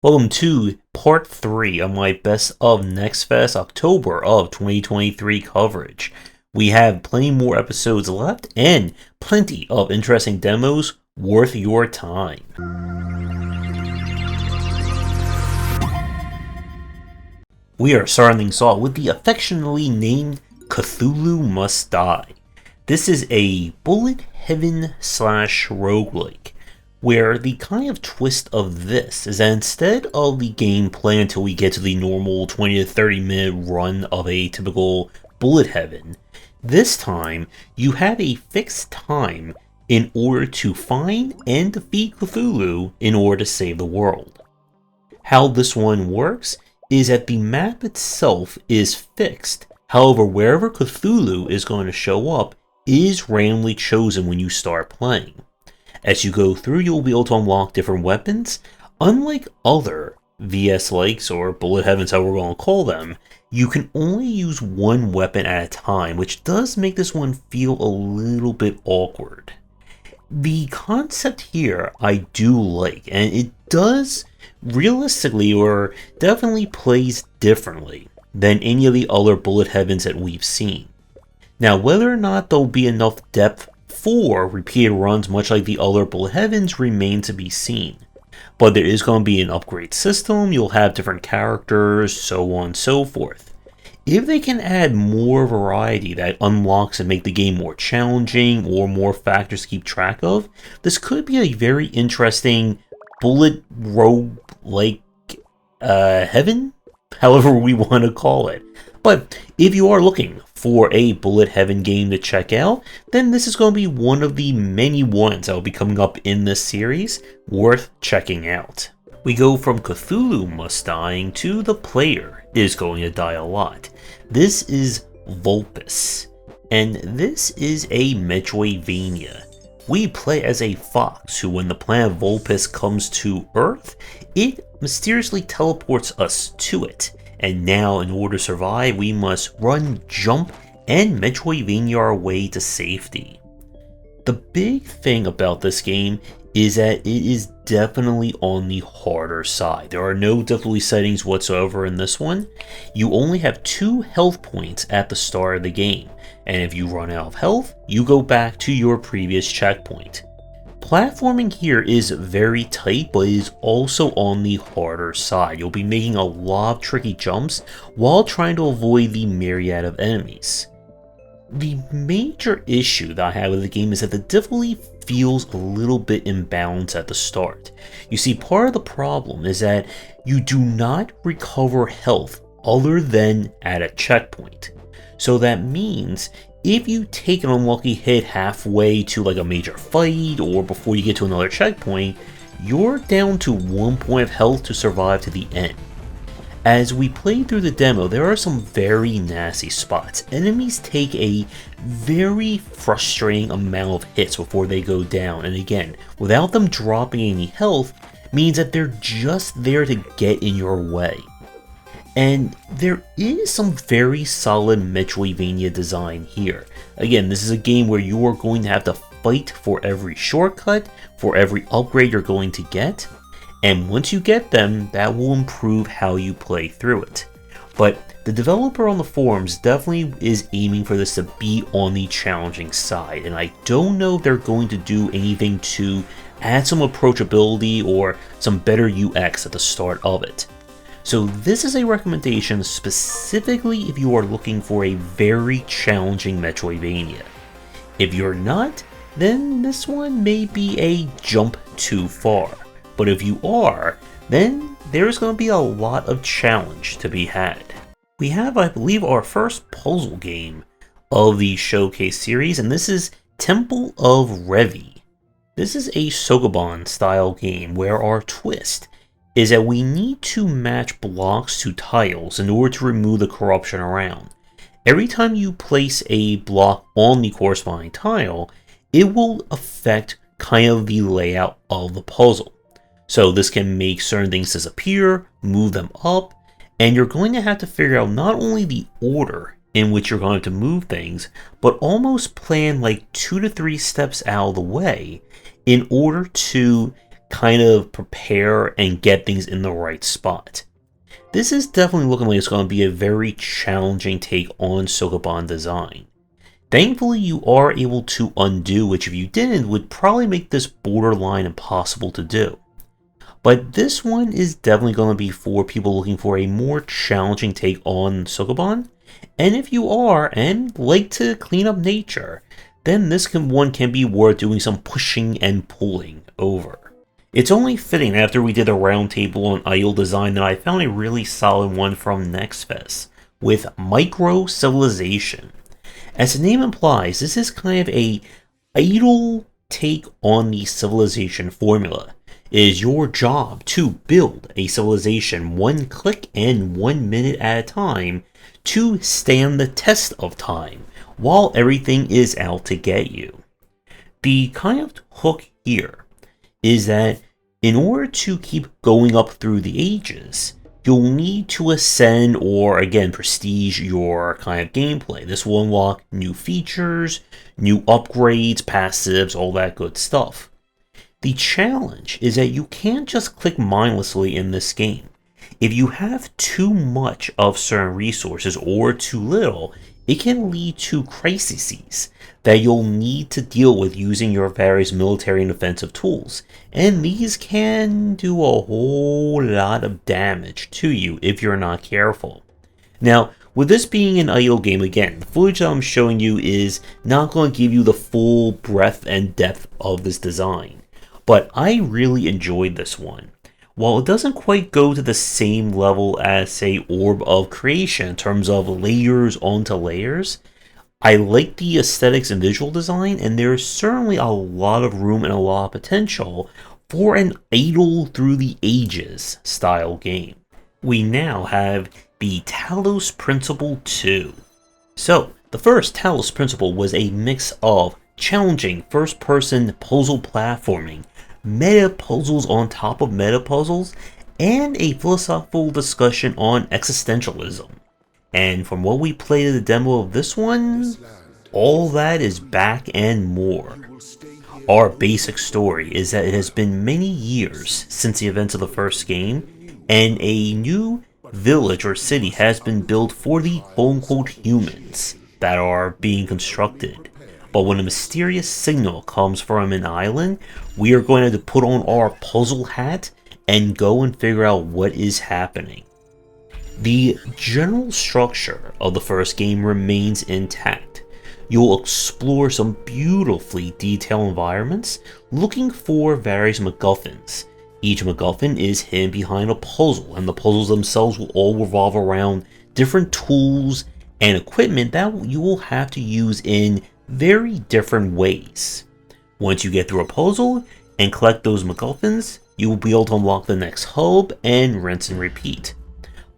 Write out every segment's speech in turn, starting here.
Welcome to part 3 of my Best of Next Fest October of 2023 coverage. We have plenty more episodes left and plenty of interesting demos worth your time. We are starting things off with the affectionately named Cthulhu Must Die. This is a bullet heaven / roguelike, where the kind of twist of this is that instead of the gameplay until we get to the normal 20 to 30 minute run of a typical bullet heaven, this time you have a fixed time in order to find and defeat Cthulhu in order to save the world. How this one works is that the map itself is fixed, however wherever Cthulhu is going to show up is randomly chosen when you start playing. As you go through, you'll be able to unlock different weapons. Unlike other VS-likes, or bullet heavens, however we're going to call them, you can only use one weapon at a time, which does make this one feel a little bit awkward. The concept here I do like, and it does realistically or definitely plays differently than any of the other bullet heavens that we've seen. Now, whether or not there'll be enough depth for repeated runs much like the other bullet heavens remain to be seen. But there is going to be an upgrade system, you'll have different characters, so on and so forth. If they can add more variety that unlocks and make the game more challenging or more factors to keep track of, this could be a very interesting bullet rogue-like heaven, however we want to call it. But if you are looking for a bullet heaven game to check out, then this is going to be one of the many ones that will be coming up in this series, worth checking out. We go from Cthulhu Must Die to the player is going to die a lot. This is Vulpis, and this is a Metroidvania. We play as a fox who, when the planet Vulpis comes to Earth, it mysteriously teleports us to it. And now, in order to survive, we must run, jump, and Metroidvania our way to safety. The big thing about this game is that it is definitely on the harder side. There are no difficulty settings whatsoever in this one. You only have 2 health points at the start of the game, and if you run out of health, you go back to your previous checkpoint. Platforming here is very tight, but it is also on the harder side. You'll be making a lot of tricky jumps while trying to avoid the myriad of enemies. The major issue that I have with the game is that the difficulty feels a little bit imbalanced at the start. You see, part of the problem is that you do not recover health other than at a checkpoint. So that means if you take an unlucky hit halfway to like a major fight or before you get to another checkpoint, you're down to 1 point of health to survive to the end. As we play through the demo, there are some very nasty spots. Enemies take a very frustrating amount of hits before they go down, and again, without them dropping any health, means that they're just there to get in your way. And there is some very solid Metroidvania design here. Again, this is a game where you are going to have to fight for every shortcut, for every upgrade you're going to get, and once you get them, that will improve how you play through it. But the developer on the forums definitely is aiming for this to be on the challenging side, and I don't know if they're going to do anything to add some approachability or some better UX at the start of it. So this is a recommendation specifically if you are looking for a very challenging Metroidvania. If you're not, then this one may be a jump too far. But if you are, then there's going to be a lot of challenge to be had. We have, I believe, our first puzzle game of the showcase series, and this is Temple of Revi. This is a Sokoban style game where our twist is that we need to match blocks to tiles in order to remove the corruption around. Every time you place a block on the corresponding tile, it will affect kind of the layout of the puzzle. So this can make certain things disappear, move them up, and you're going to have to figure out not only the order in which you're going to move things, but almost plan like 2 to 3 steps out of the way in order to kind of prepare and get things in the right spot. This is definitely looking like it's going to be a very challenging take on Syncope design. Thankfully, you are able to undo, which if you didn't, would probably make this borderline impossible to do. But this one is definitely going to be for people looking for a more challenging take on Syncope. And if you are, and like to clean up nature, then this one can be worth doing some pushing and pulling over. It's only fitting after we did a roundtable on idle design that I found a really solid one from Nextfest with Microcivilization. As the name implies, this is kind of a idle take on the civilization formula. It is your job to build a civilization 1 click and 1 minute at a time to stand the test of time while everything is out to get you. The kind of hook here is that in order to keep going up through the ages, you'll need to ascend or, again, prestige your kind of gameplay. This will unlock new features, new upgrades, passives, all that good stuff. The challenge is that you can't just click mindlessly in this game. If you have too much of certain resources or too little, it can lead to crises that you'll need to deal with using your various military and defensive tools, and these can do a whole lot of damage to you if you're not careful. Now, with this being an idle game, again, the footage that I'm showing you is not going to give you the full breadth and depth of this design, but I really enjoyed this one. While it doesn't quite go to the same level as, say, Orb of Creation in terms of layers onto layers, I like the aesthetics and visual design, and there's certainly a lot of room and a lot of potential for an idle through the ages style game. We now have the Talos Principle 2. So, the first Talos Principle was a mix of challenging first-person puzzle platforming, meta puzzles on top of meta puzzles, and a philosophical discussion on existentialism. And from what we played in the demo of this one, all that is back and more. Our basic story is that it has been many years since the events of the first game, and a new village or city has been built for the quote-unquote humans that are being constructed. But when a mysterious signal comes from an island, we are going to put on our puzzle hat and go and figure out what is happening. The general structure of the first game remains intact. You'll explore some beautifully detailed environments, looking for various MacGuffins. Each MacGuffin is hidden behind a puzzle, and the puzzles themselves will all revolve around different tools and equipment that you will have to use in very different ways. Once you get through a puzzle and collect those MacGuffins, you will be able to unlock the next hub and rinse and repeat.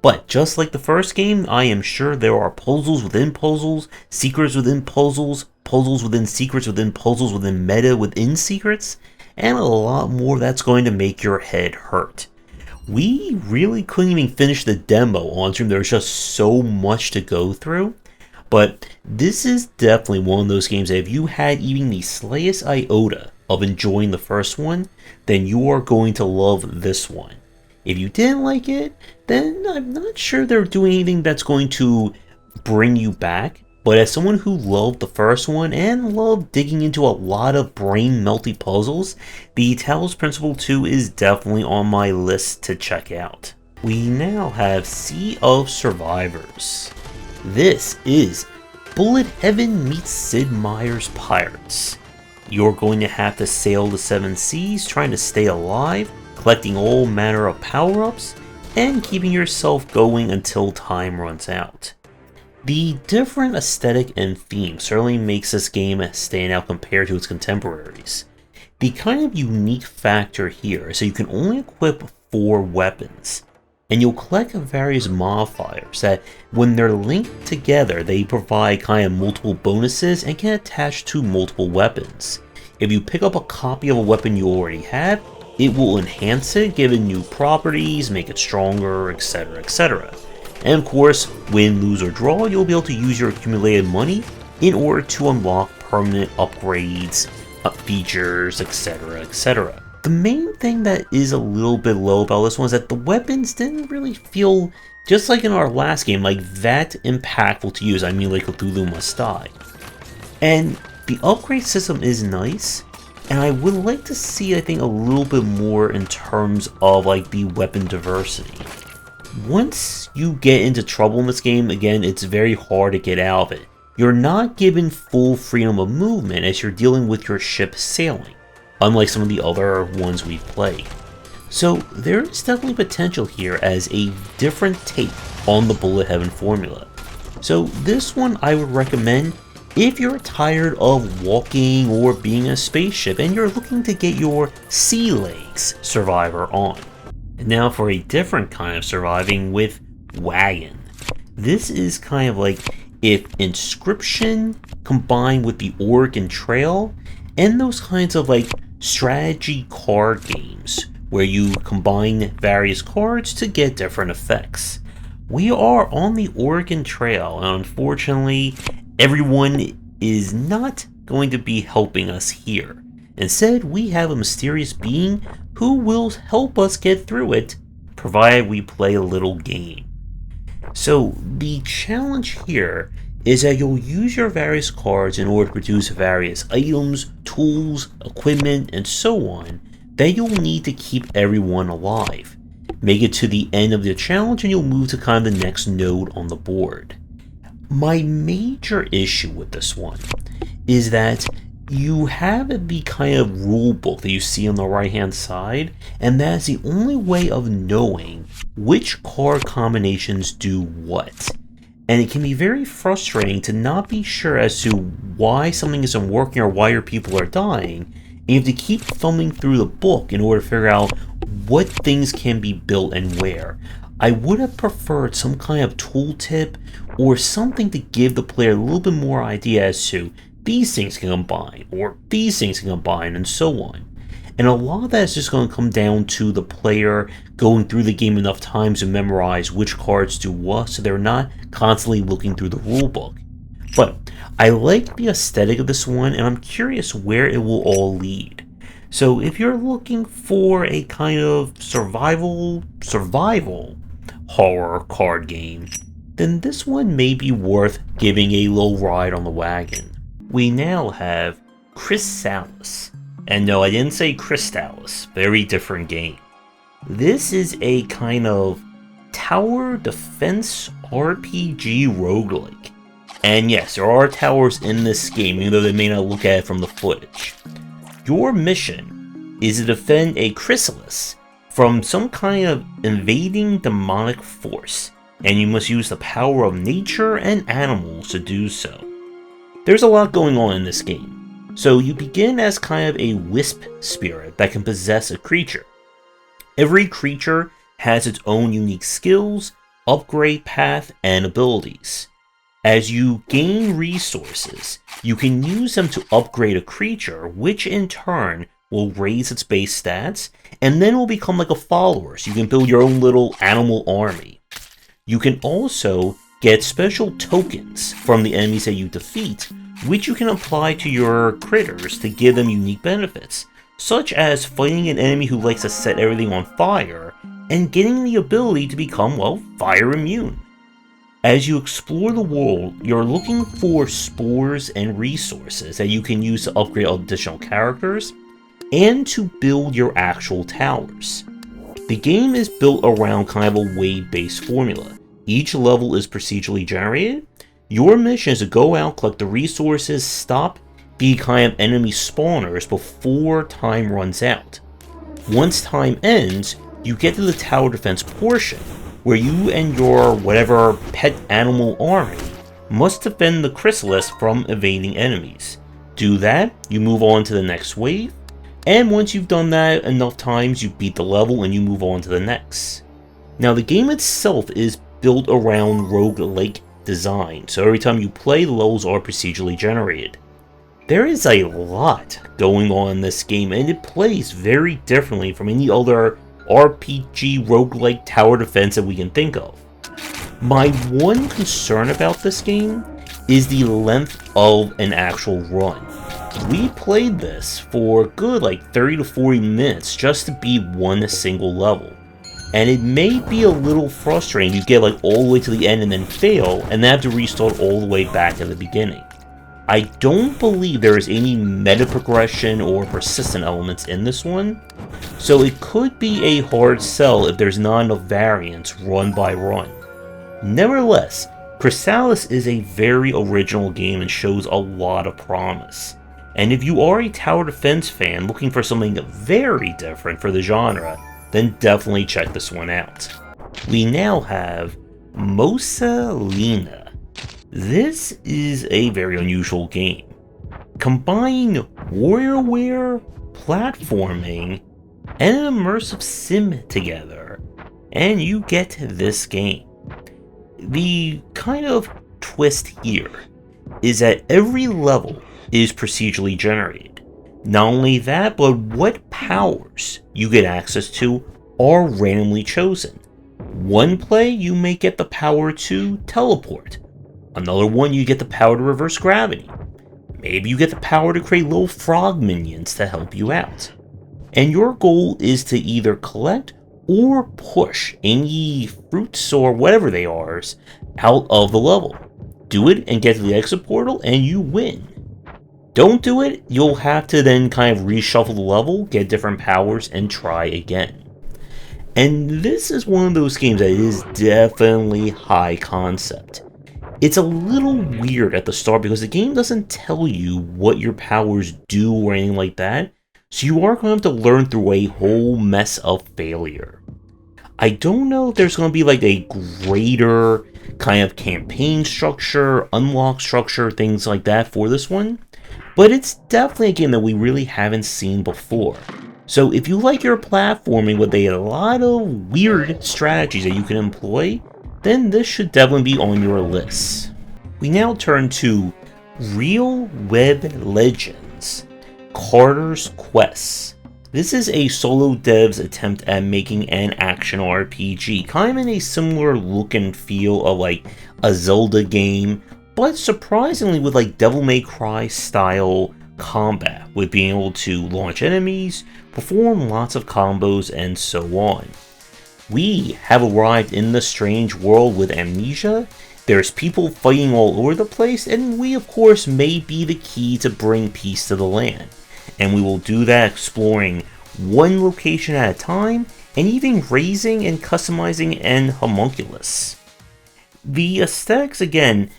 But just like the first game, I am sure there are puzzles within puzzles, secrets within puzzles, puzzles within secrets within puzzles within meta within secrets, and a lot more that's going to make your head hurt. We really couldn't even finish the demo on stream. There's just so much to go through. But this is definitely one of those games that if you had even the slightest iota of enjoying the first one, then you are going to love this one. If you didn't like it, then I'm not sure they're doing anything that's going to bring you back. But as someone who loved the first one and loved digging into a lot of brain-melty puzzles, the Talos Principle 2 is definitely on my list to check out. We now have Sea of Survivors. This is Bullet Heaven meets Sid Meier's Pirates. You're going to have to sail the 7 seas trying to stay alive, collecting all manner of power-ups, and keeping yourself going until time runs out. The different aesthetic and theme certainly makes this game stand out compared to its contemporaries. The kind of unique factor here is that you can only equip 4 weapons, and you'll collect various modifiers that, when they're linked together, they provide kind of multiple bonuses and can attach to multiple weapons. If you pick up a copy of a weapon you already have, it will enhance it, give it new properties, make it stronger, etc, etc. And of course, win, lose, or draw, you'll be able to use your accumulated money in order to unlock permanent upgrades, features, etc, etc. The main thing that is a little bit low about this one is that the weapons didn't really feel, just like in our last game, like that impactful to use. I mean, like Cthulhu Must Die. And the upgrade system is nice, and I would like to see, I think, a little bit more in terms of like the weapon diversity. Once you get into trouble in this game, again, it's very hard to get out of it. You're not given full freedom of movement as you're dealing with your ship sailing, unlike some of the other ones we've played. So there is definitely potential here as a different take on the Bullet Heaven formula. So this one I would recommend if you're tired of walking or being in a spaceship and you're looking to get your sea legs survivor on. And now for a different kind of surviving with Wagon. This is kind of like if Inscription combined with the Oregon Trail and those kinds of like strategy card games where you combine various cards to get different effects. We are on the Oregon Trail, and unfortunately everyone is not going to be helping us here. Instead, we have a mysterious being who will help us get through it, provided we play a little game. So the challenge here is that you'll use your various cards in order to produce various items, tools, equipment, and so on that you'll need to keep everyone alive. Make it to the end of the challenge and you'll move to kind of the next node on the board. My major issue with this one is that you have the kind of rule book that you see on the right hand side, and that's the only way of knowing which card combinations do what. And it can be very frustrating to not be sure as to why something isn't working or why your people are dying, and you have to keep thumbing through the book in order to figure out what things can be built and where. I would have preferred some kind of tooltip or something to give the player a little bit more idea as to these things can combine, or these things can combine, and so on. And a lot of that is just going to come down to the player going through the game enough times to memorize which cards do what, so they're not constantly looking through the rulebook. But I like the aesthetic of this one, and I'm curious where it will all lead. So if you're looking for a kind of survival horror card game, then this one may be worth giving a little ride on the wagon. We now have Chrysalis. And no, I didn't say Crystalis, very different game. This is a kind of tower defense RPG roguelike. And yes, there are towers in this game, even though they may not look at it from the footage. Your mission is to defend a Chrysalis from some kind of invading demonic force, and you must use the power of nature and animals to do so. There's a lot going on in this game. So you begin as kind of a wisp spirit that can possess a creature. Every creature has its own unique skills, upgrade path, and abilities. As you gain resources, you can use them to upgrade a creature, which in turn will raise its base stats, and then will become like a follower, so you can build your own little animal army. You can also get special tokens from the enemies that you defeat, which you can apply to your critters to give them unique benefits, such as fighting an enemy who likes to set everything on fire, and getting the ability to become, well, fire immune. As you explore the world, you're looking for spores and resources that you can use to upgrade additional characters, and to build your actual towers. The game is built around kind of a wave-based formula. Each level is procedurally generated. Your mission is to go out, collect the resources, stop the kind of enemy spawners before time runs out. Once time ends, you get to the tower defense portion, where you and your whatever pet animal army must defend the Chrysalis from evading enemies. Do that, you move on to the next wave, and once you've done that enough times, you beat the level and you move on to the next. Now the game itself is built around roguelike design, so every time you play, the levels are procedurally generated. There is a lot going on in this game, and it plays very differently from any other RPG roguelike tower defense that we can think of. My one concern about this game is the length of an actual run. We played this for a good like 30 to 40 minutes just to beat one single level. And it may be a little frustrating. You get like all the way to the end and then fail, and then have to restart all the way back at the beginning. I don't believe there is any meta progression or persistent elements in this one, so it could be a hard sell if there's not enough variants run by run. Nevertheless, Chrysalis is a very original game and shows a lot of promise. And if you are a tower defense fan looking for something very different for the genre, then definitely check this one out. We now have Mosa Lina. This is a very unusual game. Combine WarioWare, platforming, and an immersive sim together, and you get this game. The kind of twist here is that every level is procedurally generated. Not only that, but what powers you get access to are randomly chosen. One play, you may get the power to teleport. Another one, you get the power to reverse gravity. Maybe you get the power to create little frog minions to help you out. And your goal is to either collect or push any fruits or whatever they are out of the level. Do it and get to the exit portal and you win. Don't do it, you'll have to then kind of reshuffle the level, get different powers, and try again. And this is one of those games that is definitely high concept. It's a little weird at the start because the game doesn't tell you what your powers do or anything like that, so you are going to have to learn through a whole mess of failure. I don't know if there's going to be like a greater kind of campaign structure, unlock structure, things like that for this one, but it's definitely a game that we really haven't seen before. So if you like your platforming with a lot of weird strategies that you can employ, then this should definitely be on your list. We now turn to Real Web Legends, Carter's Quest. This is a solo dev's attempt at making an action RPG, kind of in a similar look and feel of like a Zelda game, but surprisingly with like Devil May Cry style combat, with being able to launch enemies, perform lots of combos, and so on. We have arrived in the strange world with amnesia. There's people fighting all over the place, and we of course may be the key to bring peace to the land. And we will do that exploring one location at a time, and even raising and customizing an homunculus. The aesthetics, again,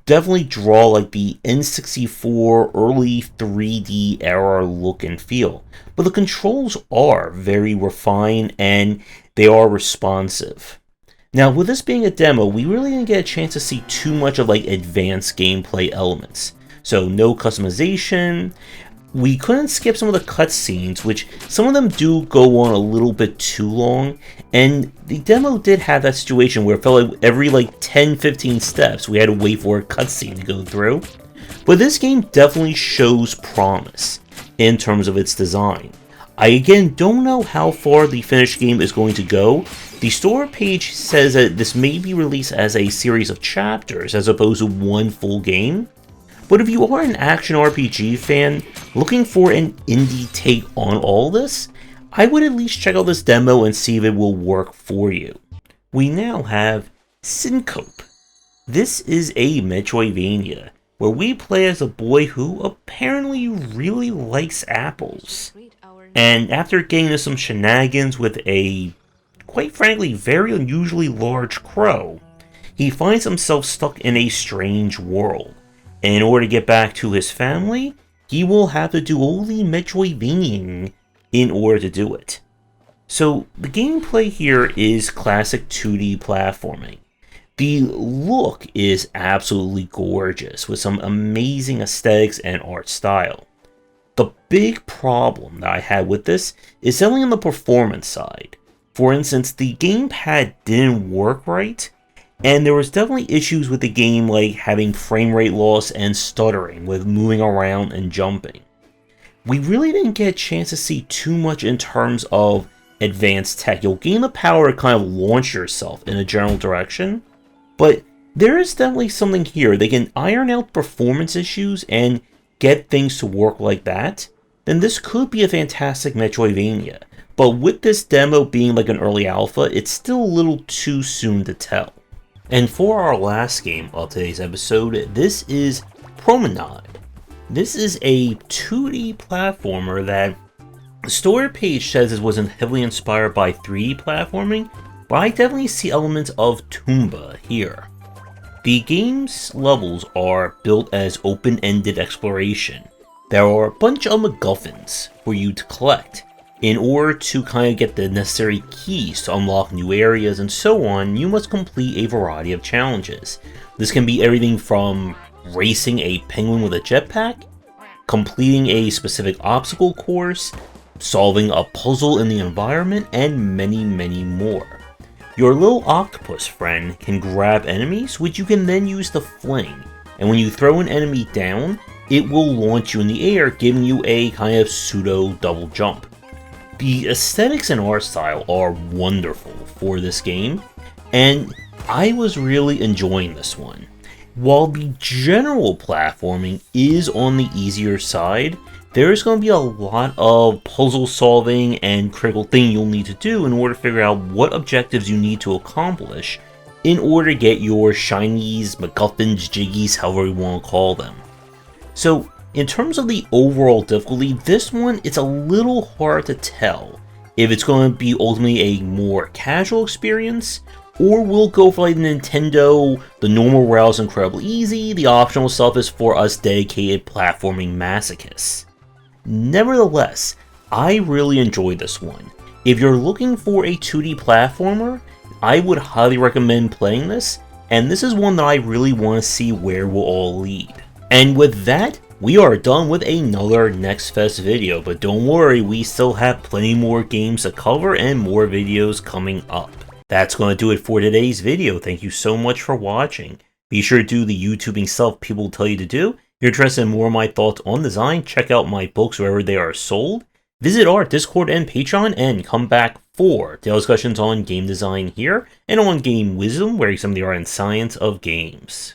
definitely draw like the N64 early 3D era look and feel, but the controls are very refined and they are responsive. Now, with this being a demo, we really didn't get a chance to see too much of like advanced gameplay elements. So no customization. We couldn't skip some of the cutscenes, which some of them do go on a little bit too long, and the demo did have that situation where it felt like every like 10-15 steps we had to wait for a cutscene to go through. But this game definitely shows promise in terms of its design. I again don't know how far the finished game is going to go. The store page says that this may be released as a series of chapters as opposed to one full game. But if you are an action RPG fan looking for an indie take on all this, I would at least check out this demo and see if it will work for you. We now have Syncope. This is a Metroidvania, where we play as a boy who apparently really likes apples. And after getting into some shenanigans with a, quite frankly, very unusually large crow, he finds himself stuck in a strange world. And in order to get back to his family, he will have to do all the Metroidvaniaing in order to do it. So the gameplay here is classic 2D platforming. The look is absolutely gorgeous with some amazing aesthetics and art style. The big problem that I had with this is something on the performance side. For instance, the gamepad didn't work right, and there was definitely issues with the game like having frame rate loss and stuttering with moving around and jumping. We really didn't get a chance to see too much in terms of advanced tech. You'll gain the power to kind of launch yourself in a general direction, but there is definitely something here. They can iron out performance issues and get things to work like that, then this could be a fantastic Metroidvania. But with this demo being like an early alpha, it's still a little too soon to tell. And for our last game of today's episode, this is Promenade. This is a 2D platformer that the story page says it wasn't heavily inspired by 3D platforming, but I definitely see elements of Tumba here. The game's levels are built as open-ended exploration. There are a bunch of MacGuffins for you to collect. In order to kind of get the necessary keys to unlock new areas and so on, you must complete a variety of challenges. This can be everything from racing a penguin with a jetpack, completing a specific obstacle course, solving a puzzle in the environment, and many, many more. Your little octopus friend can grab enemies, which you can then use to fling, and when you throw an enemy down, it will launch you in the air, giving you a kind of pseudo double jump. The aesthetics and art style are wonderful for this game, and I was really enjoying this one. While the general platforming is on the easier side, there's going to be a lot of puzzle solving and critical thing you'll need to do in order to figure out what objectives you need to accomplish in order to get your shinies, MacGuffins, jiggies, however you want to call them. So, in terms of the overall difficulty, this one, it's a little hard to tell if it's going to be ultimately a more casual experience, or we'll go for like Nintendo, the normal route is incredibly easy, the optional stuff is for us dedicated platforming masochists. Nevertheless, I really enjoyed this one. If you're looking for a 2D platformer, I would highly recommend playing this, and this is one that I really want to see where we'll all lead. And with that, we are done with another Next Fest video, but don't worry, we still have plenty more games to cover and more videos coming up. That's going to do it for today's video. Thank you so much for watching. Be sure to do the YouTubing stuff people tell you to do. If you're interested in more of my thoughts on design, check out my books wherever they are sold. Visit our Discord and Patreon, and come back for daily discussions on game design here, and on game wisdom, where you some of the art and science of games.